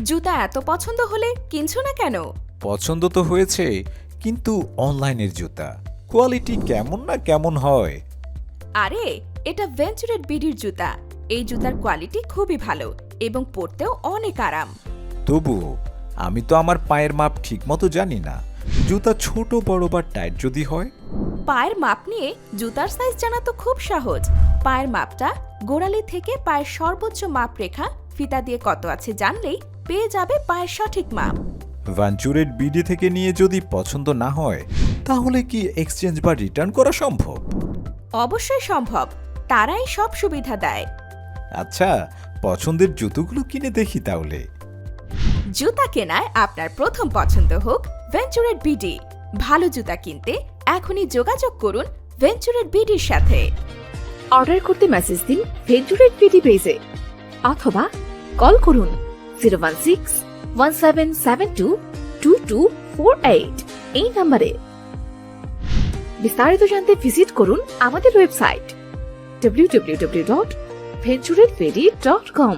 জুতা এত পছন্দ হলে কিনছো না কেন? পছন্দ তো হয়েছে, কিন্তু অনলাইনের জুতা কোয়ালিটি কেমন না কেমন হয়। আরে, এটা ভেঞ্চুরেট বিডির জুতা। এই জুতার কোয়ালিটি খুবই ভালো এবং পরতেও অনেক আরাম। তবুও আমি তো আমার পায়ের মাপ ঠিকমতো জানি না। জুতা ছোট বড় বা টাইট যদি হয়। পায়ের মাপ নিয়ে জুতার সাইজ জানা তো খুব সহজ। পায়ের মাপটা গোড়ালি থেকে পায়ের সর্বোচ্চ মাপ রেখা ফিতা দিয়ে কত আছে জানলেই পেয়ে যাবে পায়ের সঠিক মাপ। ভেঞ্চুরেট বিডি থেকে নিয়ে যদি পছন্দ না হয়, তাহলে কি এক্সচেঞ্জ বা রিটার্ন করা সম্ভব? অবশ্যই সম্ভব, তারাই সব সুবিধা দেয়। আচ্ছা, পছন্দের জুতোগুলো কিনে দেখি তাহলে। জুতা কেনায় আপনার প্রথম পছন্দ হোক ভেঞ্চুরেট বিডি। ভালো জুতা কিনতে এখনই যোগাযোগ করুন ভেঞ্চুরেট বিডির সাথে। অর্ডার করতে মেসেজ দিন ভেঞ্চুরেট বিডি পেজে অথবা কল করুন 016-1772-2248 এই নম্বরে। বিস্তারিত জানতে ভিজিট করুন আমাদের ওয়েবসাইট www.venturetbedi.com।